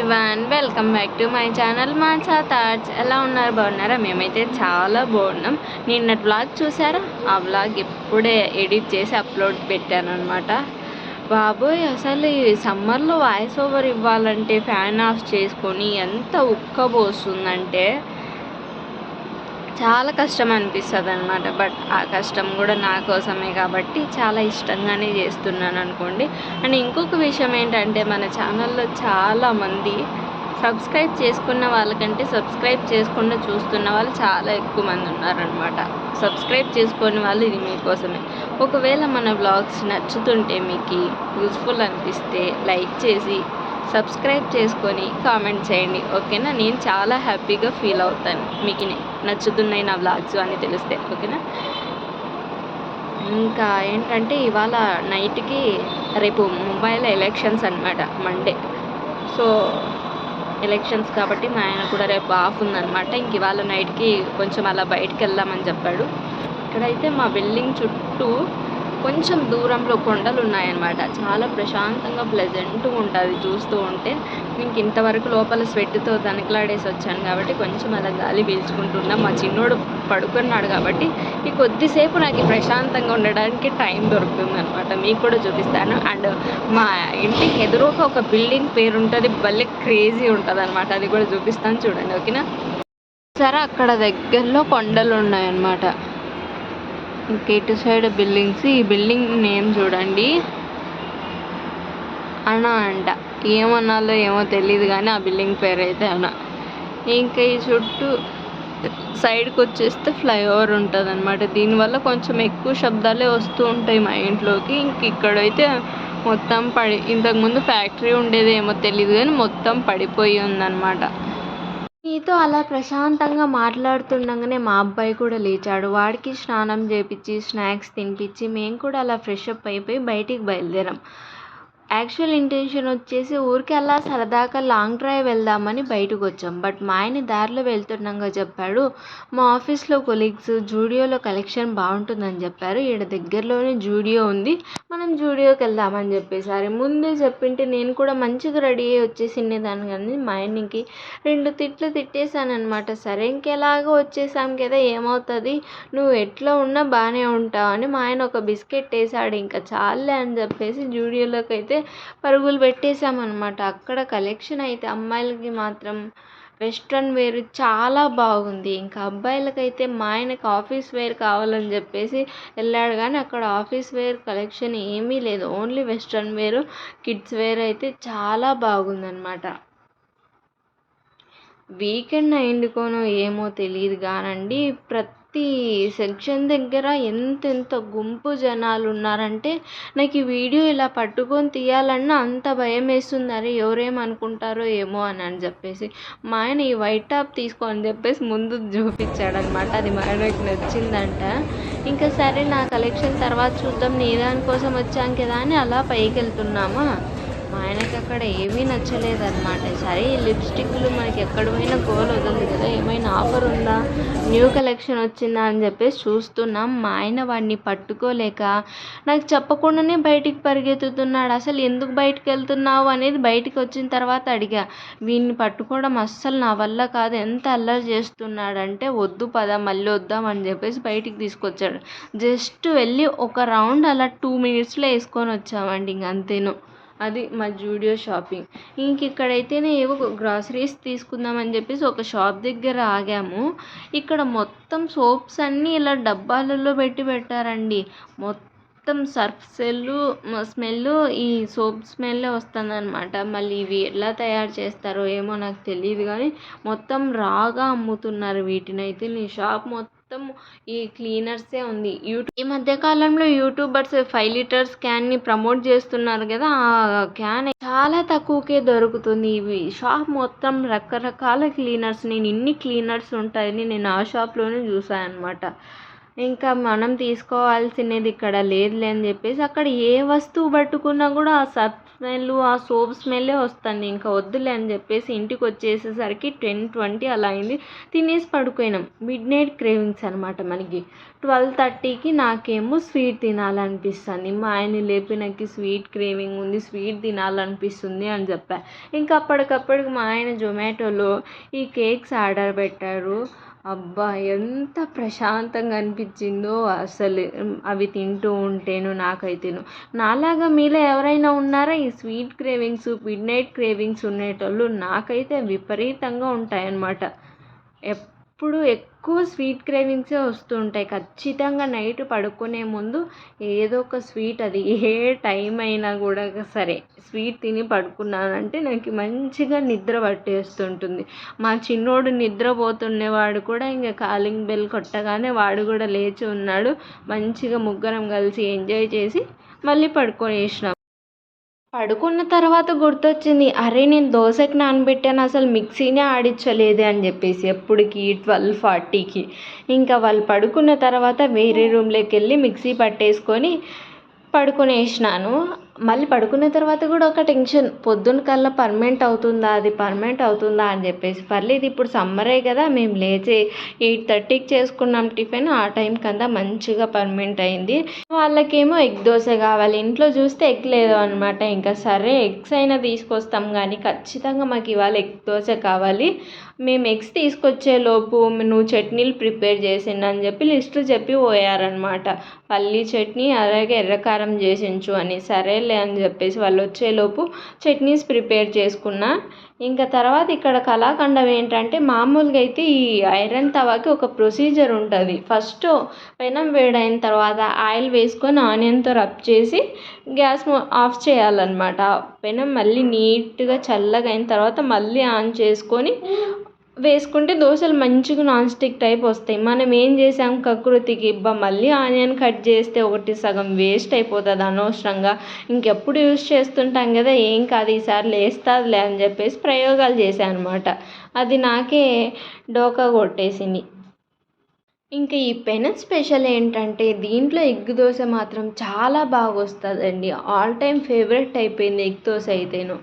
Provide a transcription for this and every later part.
Everyone, welcome back to my channel matcha thoughts. ఎలా ఉన్నారు? బాగున్నారా? మేమైతే చాలా బాగున్నాం. నిన్నటి వ్లాగ్ చూసారా? ఆ వ్లాగ్ ఇప్పుడే ఎడిట్ చేసి అప్లోడ్ పెట్టాను అనమాట. బాబోయ్, అసలు ఈ సమ్మర్లో వాయిస్ ఓవర్ ఇవ్వాలంటే ఫ్యాన్ ఆఫ్ చేసుకొని ఎంత ఉక్కబోస్తుందంటే చాలా కష్టం అనిపిస్తుంది అనమాట. బట్ ఆ కష్టం కూడా నా కోసమే కాబట్టి చాలా ఇష్టంగానే చేస్తున్నాను అనుకోండి. అండ్ ఇంకొక విషయం ఏంటంటే, మన ఛానల్లో చాలామంది సబ్స్క్రైబ్ చేసుకున్న వాళ్ళకంటే సబ్స్క్రైబ్ చేసుకుండా చూస్తున్న వాళ్ళు చాలా ఎక్కువ మంది ఉన్నారనమాట. సబ్స్క్రైబ్ చేసుకునే వాళ్ళు ఇది మీకోసమే. ఒకవేళ మన వ్లాగ్స్ నచ్చుతుంటే, మీకు యూస్ఫుల్ అనిపిస్తే లైక్ చేసి సబ్స్క్రైబ్ చేసుకొని కామెంట్ చేయండి, ఓకేనా? నేను చాలా హ్యాపీగా ఫీల్ అవుతాను మీకు నచ్చుతున్నాయి నా వ్లాగ్స్ అని తెలిస్తే, ఓకేనా? ఇంకా ఏంటంటే, ఇవాళ నైట్కి రేపు ముంబైలో ఎలక్షన్స్ అనమాట, మండే. సో ఎలక్షన్స్ కాబట్టి మా ఆయన కూడా రేపు ఆఫ్ ఉందన్నమాట. ఇంక ఇవాళ నైట్కి కొంచెం అలా బయటికి వెళ్దామని చెప్పాడు. ఇక్కడైతే మా బిల్డింగ్ చుట్టూ కొంచెం దూరంలో కొండలు ఉన్నాయన్నమాట. చాలా ప్రశాంతంగా ప్లెజెంట్గా ఉంటుంది చూస్తూ ఉంటే. ఇంక ఇంతవరకు లోపల స్వెట్తో తనకలాడేసి వచ్చాను కాబట్టి కొంచెం అలా గాలి పీల్చుకుంటున్నా. మా చిన్నోడు పడుకున్నాడు కాబట్టి ఈ కొద్దిసేపు నాకు ప్రశాంతంగా ఉండడానికి టైం దొరుకుతుంది అనమాట. మీకు కూడా చూపిస్తాను. అండ్ మా ఇంటికి ఎదురుగా ఒక బిల్డింగ్ పేరు ఉంటుంది, భలే క్రేజీ ఉంటుంది అనమాట. అది కూడా చూపిస్తాను, చూడండి, ఓకేనా? సరే, అక్కడ దగ్గరలో కొండలు ఉన్నాయన్నమాట. ఇంకా ఇటు సైడ్ బిల్డింగ్స్. ఈ బిల్డింగ్ నేమ్ చూడండి, అనా అంట. ఏమన్నాలో ఏమో తెలియదు కానీ ఆ బిల్డింగ్ పేరు అయితే అనా. ఇంకా ఈ చుట్టూ సైడ్కి వచ్చేస్తే ఫ్లైఓవర్ ఉంటుంది అనమాట. దీనివల్ల కొంచెం ఎక్కువ శబ్దాలే వస్తూ ఉంటాయి మా ఇంట్లోకి. ఇంక ఇక్కడైతే మొత్తం ఇంతకుముందు ఫ్యాక్టరీ ఉండేదేమో తెలియదు కానీ మొత్తం పడిపోయి ఉందన్నమాట. నీతో అలా ప్రశాంతంగా మాట్లాడుతుండగానే మా అబ్బాయి కూడా లేచాడు. వాడికి స్నానం చేపించి స్నాక్స్ తినిపించి మేము కూడా అలా ఫ్రెష్ అప్ అయిపోయి బయటికి బయలుదేరాం. యాక్చువల్ ఇంటెన్షన్ వచ్చేసి ఊరికి అలా సరదాగా లాంగ్ డ్రైవ్ వెళ్దామని బయటకు వచ్చాం. బట్ మా ఆయన దారిలో వెళ్తుండగా చెప్పాడు, మా ఆఫీస్లో కొలీగ్స్ జూడియోలో కలెక్షన్ బాగుంటుందని చెప్పారు, ఈడ దగ్గరలోనే జూడియో ఉంది, మనం జూడియోకి వెళ్దామని చెప్పేసారి. ముందే చెప్పింటే నేను కూడా మంచిగా రెడీ అయ్యి వచ్చేసిండేదాన్ని. కానీ మా ఆయనకి 2 తిట్లు తిట్టేశాను అనమాట. సరే, ఇంకెలాగో వచ్చేసాం కదా, ఏమవుతుంది, నువ్వు ఎట్లా ఉన్నా బాగానే ఉంటావు అని మా ఆయన ఒక బిస్కెట్ వేసాడు. ఇంకా చాలే అని చెప్పేసి జూడియోలోకి అయితే పరుగులు పెట్టేశామన్నమాట. అక్కడ కలెక్షన్ అయితే అమ్మాయిలకి మాత్రం వెస్ట్రన్ వేర్ చాలా బాగుంది. ఇంకా అబ్బాయిలకైతే మా ఆయనకి ఆఫీస్ వేర్ కావాలని చెప్పేసి వెళ్ళాడు కానీ అక్కడ ఆఫీస్ వేర్ కలెక్షన్ ఏమీ లేదు. Only western wear, kids wear అయితే చాలా బాగుందన్నమాట. వీకెండ్ అయిండుకోనో ఏమో తెలియదు కానండి, ప్రతి సెక్షన్ దగ్గర ఎంతెంత గుంపు జనాలు ఉన్నారంటే నాకు ఈ వీడియో ఇలా పట్టుకొని తీయాలన్నా అంత భయం వేస్తుంది. అరే ఎవరేమనుకుంటారో ఏమో అని చెప్పేసి మా ఆయన ఈ వైట్ టాప్ తీసుకో అని చెప్పేసి ముందు చూపించాడనమాట. అది మా ఆయనకి నచ్చిందంట. ఇంకా సరే, నా కలెక్షన్ తర్వాత చూద్దాం, నీ దానికోసం వచ్చాం కదా అని అలా పైకి వెళ్తున్నామా. మా ఆయనకి అక్కడ ఏమీ నచ్చలేదన్నమాట. సరే, ఈ లిప్స్టిక్లు మనకి ఎక్కడ పోయినా గోల్ వదలదు కదా, ఏమైనా ఆఫర్ ఉందా, న్యూ కలెక్షన్ వచ్చిందా అని చెప్పేసి చూస్తున్నాం. మా ఆయన వాడిని పట్టుకోలేక నాకు చెప్పకుండానే బయటికి పరిగెత్తుతున్నాడు. అసలు ఎందుకు బయటికి వెళ్తున్నావు అనేది బయటికి వచ్చిన తర్వాత అడిగా. వీడిని పట్టుకోవడం అస్సలు నా వల్ల కాదు, ఎంత అల్లరి చేస్తున్నాడంటే వద్దు పద మళ్ళీ వద్దాం అని చెప్పేసి బయటికి తీసుకొచ్చాడు. జస్ట్ వెళ్ళి ఒక రౌండ్ అలా 2 మినిట్స్లో వేసుకొని వచ్చామండి. ఇంక అంతేను. అది మా జూడియో షాపింగ్. ఇంక ఇక్కడైతేనే ఏవో గ్రాసరీస్ తీసుకుందామని చెప్పేసి ఒక షాప్ దగ్గర ఆగాము. ఇక్కడ మొత్తం సోప్స్ అన్నీ ఇలా డబ్బాలలో పెట్టారండి. మొత్తం సర్ఫ్ స్మెల్, ఈ సోప్ స్మెల్లే వస్తుందన్నమాట. మళ్ళీ ఇవి ఎలా తయారు చేస్తారో ఏమో నాకు తెలియదు కానీ మొత్తం రాగా అమ్ముతున్నారు వీటినైతే. నీ షాప్ మొత్తం ఈ క్లీనర్సే ఉంది. ఈ మధ్యకాలంలో యూట్యూబర్స్ 5 లీటర్స్ క్యాన్ని ప్రమోట్ చేస్తున్నారు కదా, ఆ క్యాన్ చాలా తక్కువకే దొరుకుతుంది. ఇవి షాప్ మొత్తం రకరకాల క్లీనర్స్. నేను ఇన్ని క్లీనర్స్ ఉంటాయని నేను ఆ షాప్లోనే చూసాను అనమాట. ఇంకా మనం తీసుకోవాల్సినది ఇక్కడ లేదులే అని చెప్పేసి అక్కడ ఏ వస్తువు పట్టుకున్నా కూడా ఆ సర్ఫ్ ఆ సోప్ స్మెల్లే వస్తుంది. ఇంకా వద్దులే అని చెప్పేసి ఇంటికి వచ్చేసేసరికి 10:20 అలా అయింది. తినేసి పడుకోయినాం. మిడ్ నైట్ క్రేవింగ్స్ అనమాట మనకి. 12:30కి నాకేమో స్వీట్ తినాలనిపిస్తుంది. మా ఆయన్ని లేపి నాకు స్వీట్ క్రేవింగ్ ఉంది, స్వీట్ తినాలనిపిస్తుంది అని చెప్పా. ఇంకా అప్పటికప్పటికి మా ఆయన జొమాటోలో ఈ కేక్స్ ఆర్డర్ పెట్టారు. అబ్బా! ఎంత ప్రశాంతంగా అనిపించిందో అసలు అవి తింటూ ఉంటేను నాకైతేను. నాలాగా మీలో ఎవరైనా ఉన్నారా ఈ sweet cravings, midnight cravings ఉండేటోళ్ళు? నాకైతే విపరీతంగా ఉంటాయన్నమాట. ఎప్పుడు ఎక్కువ స్వీట్ క్రేవింగ్సే వస్తూ ఉంటాయి. ఖచ్చితంగా నైట్ పడుకునే ముందు ఏదో ఒక స్వీట్, అది ఏ టైం అయినా కూడా సరే, స్వీట్ తిని పడుకున్నానంటే నాకు మంచిగా నిద్ర పట్టేస్తుంటుంది. మా చిన్నోడు నిద్రపోతుండేవాడు కూడా ఇంకా కాలింగ్ బెల్ కొట్టగానే వాడు కూడా లేచి ఉన్నాడు. మంచిగా ముగ్గురం కలిసి ఎంజాయ్ చేసి మళ్ళీ పడుకోనేసినాం. పడుకున్న తర్వాత గుర్తొచ్చింది, అరే నేను దోశకి నానబెట్టాను, అసలు మిక్సీనే ఆడించలేదు అని చెప్పేసి. ఎప్పటికి 12:40కి ఇంకా వాళ్ళు పడుకున్న తర్వాత వేరే రూమ్లోకి వెళ్ళి మిక్సీ పట్టేసుకొని పడుకునేసినాను. మళ్ళీ పడుకున్న తర్వాత కూడా ఒక టెన్షన్, పొద్దున్న కల్లా పర్మనెంట్ అవుతుందా అని చెప్పేసి. పర్లేదు, ఇప్పుడు సమ్మరే కదా, మేము లేచి 8:30కి చేసుకున్నాం టిఫిన్. ఆ టైంకి అంతా మంచిగా పర్మనెంట్ అయింది. వాళ్ళకేమో ఎగ్ దోశ కావాలి. ఇంట్లో చూస్తే ఎగ్ లేదు అనమాట. ఇంకా సరే ఎగ్స్ అయినా తీసుకొస్తాం కానీ ఖచ్చితంగా మాకు ఇవాళ ఎగ్ దోశ కావాలి. మేము ఎగ్స్ తీసుకొచ్చేలోపు నువ్వు చట్నీలు ప్రిపేర్ చేసిండు అని చెప్పి లిస్టు చెప్పి పోయారనమాట. పల్లీ చట్నీ అలాగే ఎర్రకారం చేసించు అని. సరేలే అని చెప్పేసి వాళ్ళు వచ్చేలోపు చట్నీస్ ప్రిపేర్ చేసుకున్నా. ఇంకా తర్వాత ఇక్కడ కళాఖండం ఏంటంటే, మామూలుగా అయితే ఈ ఐరన్ తవాకి ఒక ప్రొసీజర్ ఉంటుంది. ఫస్ట్ పెనం వేడైన తర్వాత ఆయిల్ వేసుకొని ఆనియన్తో రబ్ చేసి గ్యాస్ ఆఫ్ చేయాలన్నమాట. పెనం మళ్ళీ నీట్గా చల్లగా అయిన తర్వాత మళ్ళీ ఆన్ చేసుకొని వేసుకుంటే దోశలు మంచిగా నాన్ స్టిక్ టైప్ వస్తాయి. మనం ఏం చేసాం కకృతికి, మళ్ళీ ఆనియన్ కట్ చేస్తే ఒకటి సగం వేస్ట్ అయిపోతుంది అనవసరంగా. ఇంకెప్పుడు యూజ్ చేస్తుంటాం కదా, ఏం కాదు ఈసారి లేస్తుందిలే అని చెప్పేసి ప్రయోగాలు చేశాను అనమాట. అది నాకే డోకా కొట్టేసింది. ఇంకా ఈ పెనం స్పెషల్ ఏంటంటే, దీంట్లో ఎగ్ దోశ మాత్రం చాలా బాగా వస్తుందండి. ఆల్ టైమ్ ఫేవరెట్ అయిపోయింది ఎగ్ దోశ అయితేను.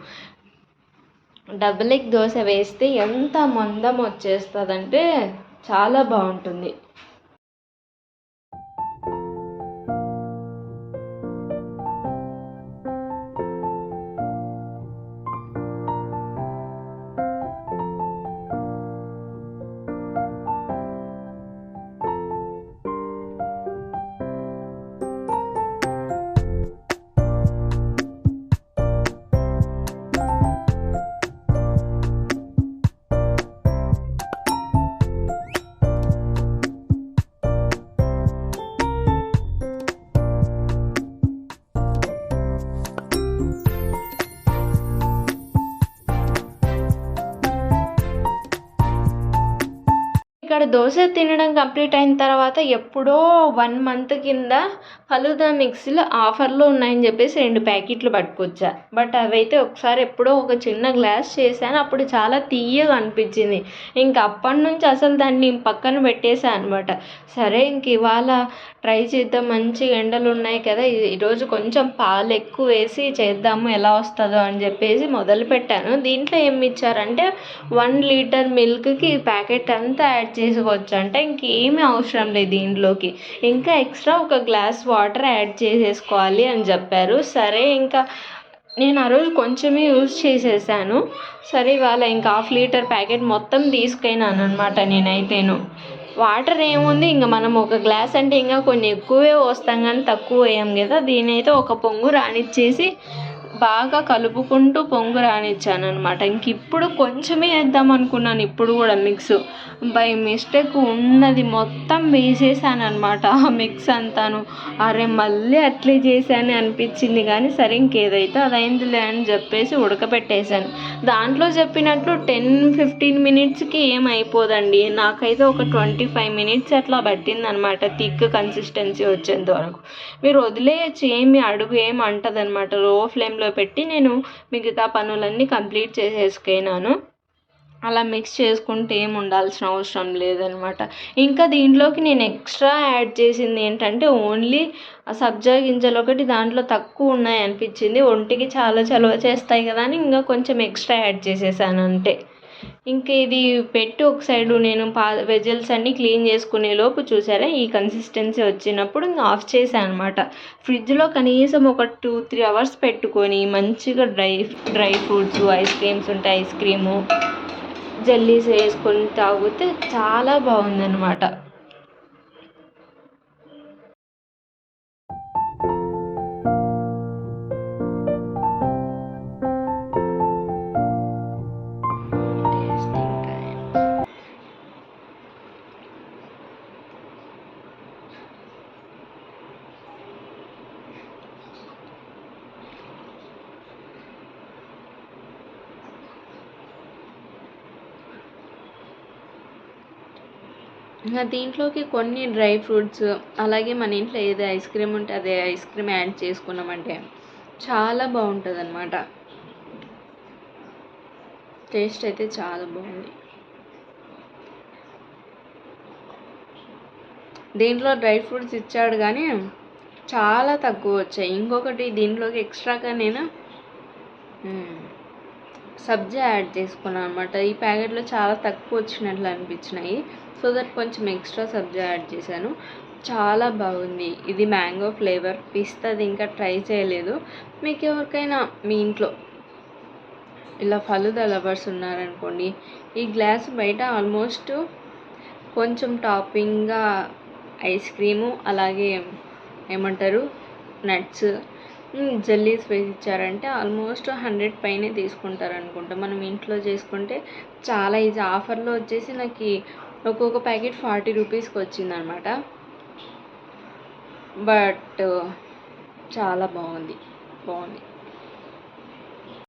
డబుల్ ఎగ్ దోశ వేస్తే ఎంత మందం వచ్చేస్తుందంటే చాలా బాగుంటుంది. ఇక్కడ దోశ తినడం కంప్లీట్ అయిన తర్వాత ఎప్పుడో 1 మంత్ కింద ఫలూదా మిక్స్లు ఆఫర్లో ఉన్నాయని చెప్పేసి 2 ప్యాకెట్లు పట్టుకొచ్చా. బట్ అవైతే ఒకసారి ఎప్పుడో ఒక చిన్న గ్లాస్ చేశాను, అప్పుడు చాలా తీయగా అనిపించింది. ఇంకా అప్పటి నుంచి అసలు దాన్ని పక్కన పెట్టేశాను అనమాట. సరే ఇంక ఇవాళ ట్రై చేద్దాం, మంచి ఎండలు ఉన్నాయి కదా, ఈరోజు కొంచెం పాలు ఎక్కువ వేసి చేద్దాము ఎలా వస్తుందో అని చెప్పేసి మొదలుపెట్టాను. దీంట్లో ఏమి ఇచ్చారంటే 1 లీటర్ మిల్క్కి ప్యాకెట్ అంతా యాడ్ చేసుకోవచ్చు అంట. ఇంకేమీ అవసరం లేదు దీంట్లోకి. ఇంకా ఎక్స్ట్రా ఒక గ్లాస్ వాటర్ యాడ్ చేసేసుకోవాలి అని చెప్పారు. సరే ఇంకా నేను ఆ రోజు కొంచెమే యూజ్ చేసేసాను. సరే ఇవాళ ఇంకా 1/2 లీటర్ ప్యాకెట్ మొత్తం తీసుకెళ్ళాను అనమాట నేనైతేను. వాటర్ ఏముంది, ఇంకా మనం ఒక గ్లాస్ అంటే ఇంకా కొన్ని ఎక్కువే పోస్తాం కానీ తక్కువ వేయం కదా. దీనైతే ఒక పొంగు రానిచ్చేసి బాగా కలుపుకుంటూ పొంగు రానిచ్చాను అనమాట. ఇంక ఇప్పుడు కొంచెమే వేద్దాం అనుకున్నాను, ఇప్పుడు కూడా మిక్స్ బై మిస్టేక్ ఉన్నది మొత్తం వేసేసాను అనమాట. ఆ మిక్స్ అంతాను. అరే మళ్ళీ అట్లే చేశాను అనిపించింది కానీ సరే ఇంకేదైతే అదైందిలే అని చెప్పేసి ఉడకబెట్టేశాను. దాంట్లో చెప్పినట్లు 10-15 మినిట్స్కి ఏమైపోదండి. నాకైతే ఒక 25 మినిట్స్ అట్లా పట్టింది అనమాట థిక్ కన్సిస్టెన్సీ వచ్చేంత వరకు. మీరు వదిలేయచ్చు, ఏమి అడుగు ఏమి అంటది అనమాట. లో ఫ్లేమ్లో పెట్టి నేను మిగతా పనులన్నీ కంప్లీట్ చేసేసుకున్నాను. అలా మిక్స్ చేసుకుంటే ఏం ఉండాల్సిన అవసరం లేదనమాట. ఇంకా దీంట్లోకి నేను ఎక్స్ట్రా యాడ్ చేసింది ఏంటంటే ఓన్లీ ఆ సబ్జా గింజలు ఒకటి దాంట్లో తక్కువ ఉన్నాయి అనిపించింది. ఒంటికి చాలా చలువ చేస్తాయి కదా అని ఇంకా కొంచెం ఎక్స్ట్రా యాడ్ చేసేసాను అంతే. ఇంక ఇది పెట్టి ఒక సైడు నేను వెజిల్స్ అన్నీ క్లీన్ చేసుకునే లోపు చూసారా ఈ కన్సిస్టెన్సీ వచ్చినప్పుడు ఇంకా ఆఫ్ చేశాను అనమాట. ఫ్రిడ్జ్లో కనీసం ఒక 2-3 అవర్స్ పెట్టుకొని మంచిగా డ్రై ఫ్రూట్స్, ఐస్ క్రీమ్స్ ఉంటే ఐస్ క్రీము, జెల్లీస్ వేసుకొని తాగితే చాలా బాగుందన్నమాట. ఇంకా దీంట్లోకి కొన్ని డ్రై ఫ్రూట్స్, అలాగే మన ఇంట్లో ఏది ఐస్ క్రీమ్ ఉంటే అదే ఐస్ క్రీమ్ యాడ్ చేసుకున్నామంటే చాలా బాగుంటుంది అన్నమాట. టేస్ట్ అయితే చాలా బాగుంది. దీంట్లో డ్రై ఫ్రూట్స్ ఇచ్చాడు కానీ చాలా తక్కువ వచ్చాయి. ఇంకొకటి దీంట్లోకి ఎక్స్ట్రాగా నేను సబ్జా యాడ్ చేసుకున్నాను అనమాట. ఈ ప్యాకెట్లో చాలా తక్కువ వచ్చినట్లు అనిపించినాయి, సో దట్ కొంచెం ఎక్స్ట్రా సబ్జా యాడ్ చేశాను. చాలా బాగుంది. ఇది మ్యాంగో ఫ్లేవర్, పిస్తాది ఇంకా ట్రై చేయలేదు. మీకు ఎవరికైనా మీ ఇంట్లో ఇలా ఫలుదా లవర్స్ ఉన్నారనుకోండి, ఈ గ్లాస్ బయట ఆల్మోస్ట్ కొంచెం టాపింగ్గా ఐస్ క్రీము, అలాగే ఏమంటారు నట్స్, జెల్లీస్ వేసి ఇచ్చారంటే ఆల్మోస్ట్ 100 పైనే తీసుకుంటారు అనుకుంటా. మనం ఇంట్లో చేసుకుంటే చాలా ఈజీ. ఆఫర్లో వచ్చేసి నాకు ఒక్కొక్క ప్యాకెట్ 40 రూపీస్కి వచ్చిందనమాట. బట్ చాలా బాగుంది.